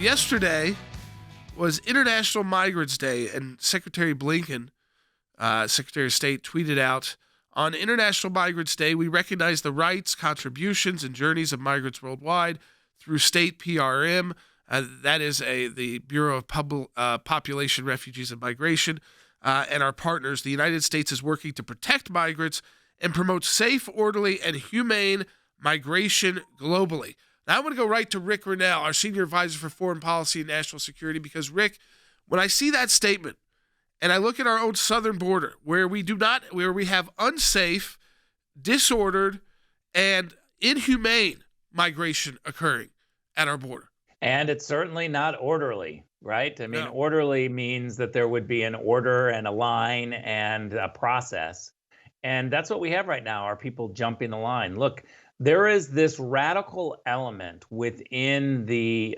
Yesterday was International Migrants Day, and Secretary Blinken, Secretary of State, tweeted out, on International Migrants Day, we recognize the rights, contributions, and journeys of migrants worldwide through state PRM. That is the Bureau of Population, Refugees, and Migration. And our partners, the United States is working to protect migrants and promote safe, orderly, and humane migration globally. Now I want to go right to Ric Grenell, our Senior Advisor for Foreign Policy and National Security, because, Rick, when I see that statement and I look at our own southern border where we have unsafe, disordered, and inhumane migration occurring at our border. And it's certainly not orderly, right? I mean, No. Orderly means that there would be an order and a line and a process. And that's what we have right now, are people jumping the line. Look, there is this radical element within the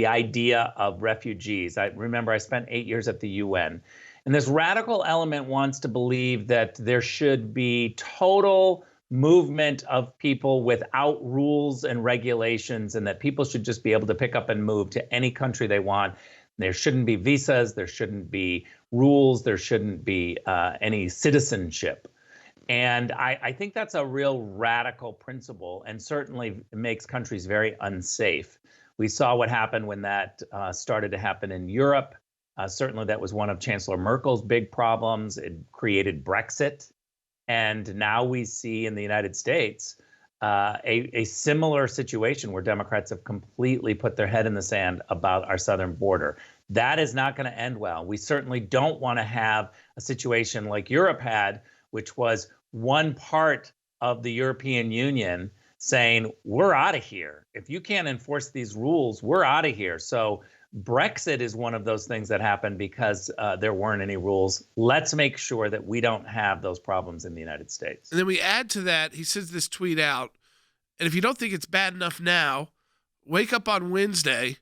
idea of refugees. I remember I spent 8 years at the UN, and this radical element wants to believe that there should be total movement of people without rules and regulations, and that people should just be able to pick up and move to any country they want. There shouldn't be visas, there shouldn't be rules, there shouldn't be any citizenship. And I think that's a real radical principle, and certainly makes countries very unsafe. We saw what happened when that started to happen in Europe. Certainly that was one of Chancellor Merkel's big problems. It created Brexit. And now we see in the United States a similar situation where Democrats have completely put their head in the sand about our southern border. That is not going to end well. We certainly don't want to have a situation like Europe had, which was one part of the European Union saying, we're out of here. If you can't enforce these rules, we're out of here. So Brexit is one of those things that happened because there weren't any rules. Let's make sure that we don't have those problems in the United States. And then we add to that, he sends this tweet out, and if you don't think it's bad enough now, wake up on Wednesday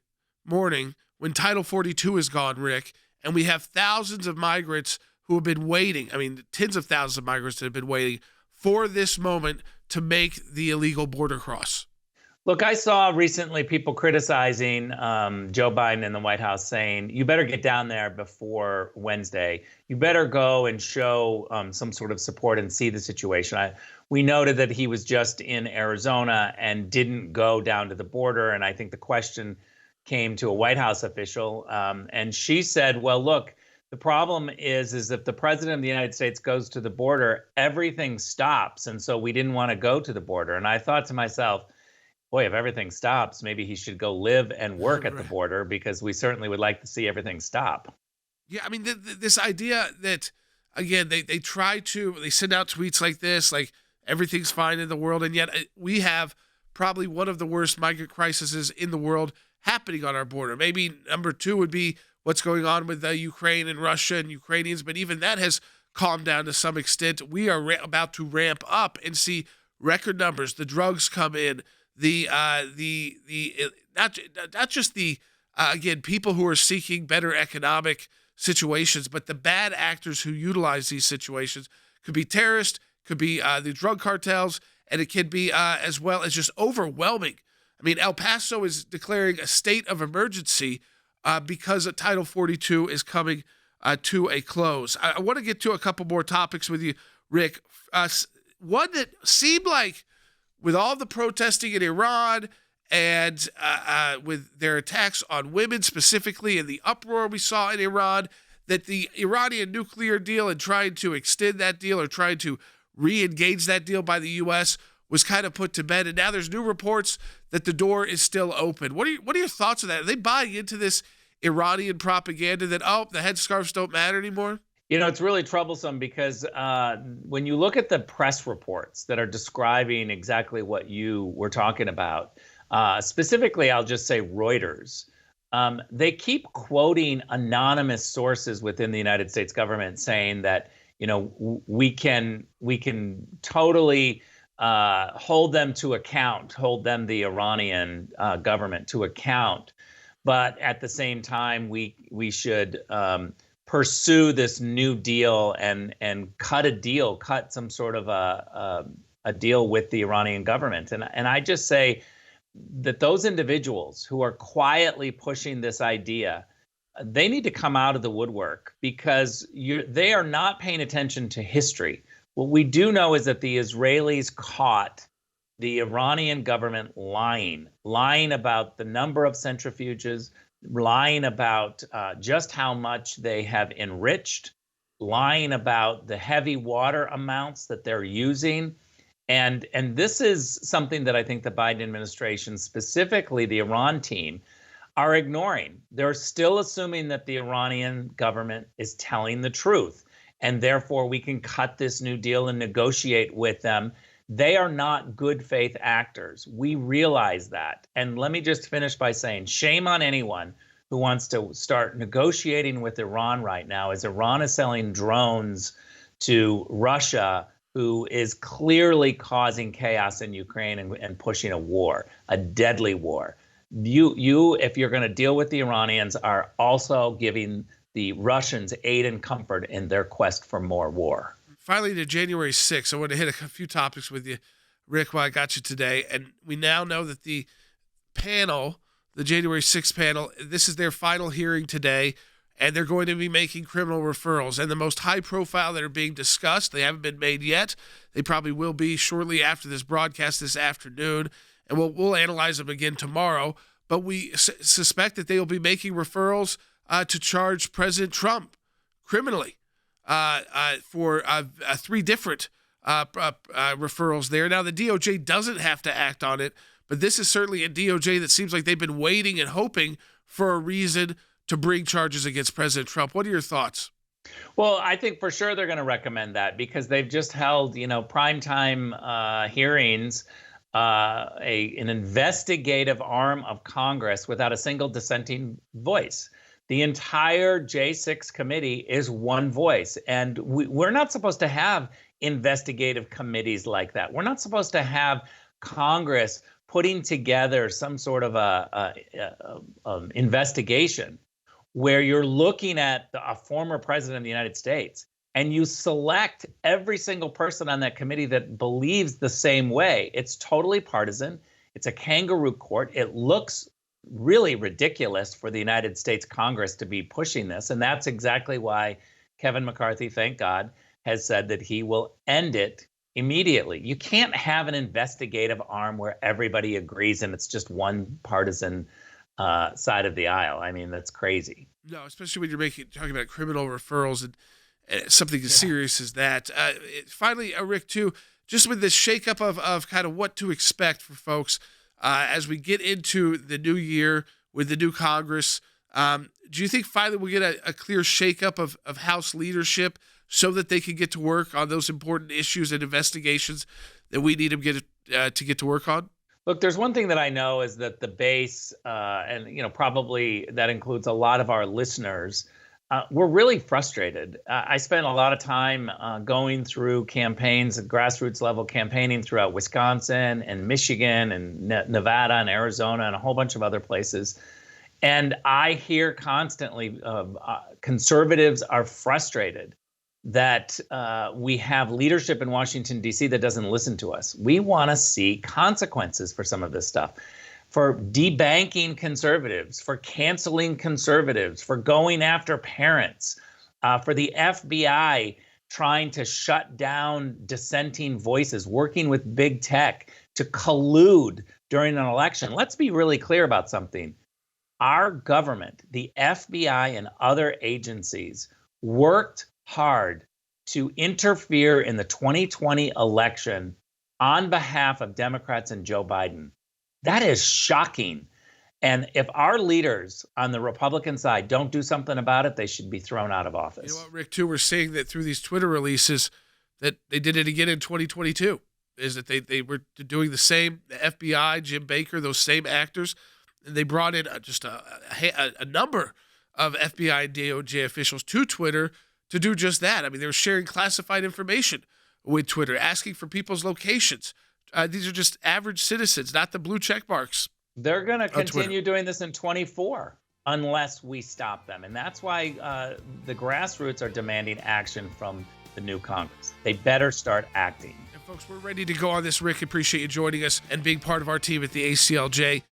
morning when Title 42 is gone, Rick, and we have thousands of migrants who have been waiting, tens of thousands of migrants that have been waiting for this moment to make the illegal border cross. Look, I saw recently people criticizing Joe Biden in the White House, saying, you better get down there before Wednesday. You better go and show some sort of support and see the situation. We noted that he was just in Arizona and didn't go down to the border. And I think the question came to a White House official, and she said, well, look, the problem is if the president of the United States goes to the border, everything stops. And so we didn't want to go to the border. And I thought to myself, boy, if everything stops, maybe he should go live and work at the border, because we certainly would like to see everything stop. Yeah, I mean, this idea that, again, they send out tweets like this, like everything's fine in the world, and yet we have probably one of the worst migrant crises in the world happening on our border. Maybe number two would be what's going on with Ukraine and Russia and Ukrainians, but even that has calmed down to some extent. We are about to ramp up and see record numbers. The drugs come in. Not just the again, people who are seeking better economic situations, but the bad actors who utilize these situations. Could be terrorists, could be the drug cartels, and it could be as well as just overwhelming. I mean, El Paso is declaring a state of emergency because Title 42 is coming to a close. I want to get to a couple more topics with you, Rick. One that seemed like, with all the protesting in Iran and with their attacks on women specifically, and the uproar we saw in Iran, that the Iranian nuclear deal and trying to extend that deal or trying to re-engage that deal by the U.S. was kind of put to bed. And now there's new reports that the door is still open. What are your thoughts on that? Are they buying into this Iranian propaganda that, the headscarves don't matter anymore? You know, it's really troublesome because when you look at the press reports that are describing exactly what you were talking about, specifically, I'll just say Reuters, they keep quoting anonymous sources within the United States government saying that, you know, we can totally hold them to account, hold them, the Iranian government, to account. But at the same time, we should pursue this new deal and cut some sort of a deal with the Iranian government. And I just say, that those individuals who are quietly pushing this idea, they need to come out of the woodwork, because they are not paying attention to history. What we do know is that the Israelis caught the Iranian government lying about the number of centrifuges, lying about just how much they have enriched, lying about the heavy water amounts that they're using. And this is something that I think the Biden administration, specifically the Iran team, are ignoring. They're still assuming that the Iranian government is telling the truth, and therefore we can cut this new deal and negotiate with them. They are not good faith actors. We realize that. And let me just finish by saying, shame on anyone who wants to start negotiating with Iran right now, as Iran is selling drones to Russia, who is clearly causing chaos in Ukraine and pushing a war, a deadly war. You, if you're going to deal with the Iranians, are also giving the Russians aid and comfort in their quest for more war. Finally, to January 6th, I want to hit a few topics with you, Rick, while I got you today. And we now know that the panel, the January 6th panel, this is their final hearing today, and they're going to be making criminal referrals. And the most high profile that are being discussed, they haven't been made yet. They probably will be shortly after this broadcast this afternoon, and we'll analyze them again tomorrow. But we suspect that they will be making referrals to charge President Trump criminally for 3 different referrals there. Now, the DOJ doesn't have to act on it, but this is certainly a DOJ that seems like they've been waiting and hoping for a reason to bring charges against President Trump. What are your thoughts? Well, I think for sure they're going to recommend that, because they've just held, primetime hearings, an investigative arm of Congress without a single dissenting voice. The entire J6 committee is one voice, and we're not supposed to have investigative committees like that. We're not supposed to have Congress putting together some sort of a investigation where you're looking at a former president of the United States and you select every single person on that committee that believes the same way. It's totally partisan. It's a kangaroo court. It looks really ridiculous for the United States Congress to be pushing this. And that's exactly why Kevin McCarthy, thank God, has said that he will end it immediately. You can't have an investigative arm where everybody agrees and it's just one partisan side of the aisle. I mean, that's crazy. No, especially when you're talking about criminal referrals and something as serious as that. Finally, Rick, too, just with this shakeup of kind of what to expect for folks as we get into the new year with the new Congress, do you think finally we'll get a clear shakeup of House leadership so that they can get to work on those important issues and investigations that we need them to get to work on? Look, there's one thing that I know is that the base, and probably that includes a lot of our listeners, we're really frustrated. I spent a lot of time going through campaigns at grassroots level, campaigning throughout Wisconsin and Michigan and Nevada and Arizona and a whole bunch of other places. And I hear constantly conservatives are frustrated that we have leadership in Washington, D.C. that doesn't listen to us. We want to see consequences for some of this stuff, for debanking conservatives, for canceling conservatives, for going after parents, for the FBI trying to shut down dissenting voices, working with big tech to collude during an election. Let's be really clear about something. Our government, the FBI and other agencies, worked hard to interfere in the 2020 election on behalf of Democrats and Joe Biden. That is shocking. And if our leaders on the Republican side don't do something about it, they should be thrown out of office. You know what, Rick, too, we're seeing that through these Twitter releases that they did it again in 2022, is that they were doing the same, the FBI, Jim Baker, those same actors, and they brought in just a number of FBI and DOJ officials to Twitter to do just that. I mean, they were sharing classified information with Twitter, asking for people's locations. These are just average citizens, not the blue check marks. They're going to continue doing this in 24 unless we stop them. And that's why the grassroots are demanding action from the new Congress. They better start acting. And Folks, we're ready to go on this. Rick, appreciate you joining us and being part of our team at the ACLJ.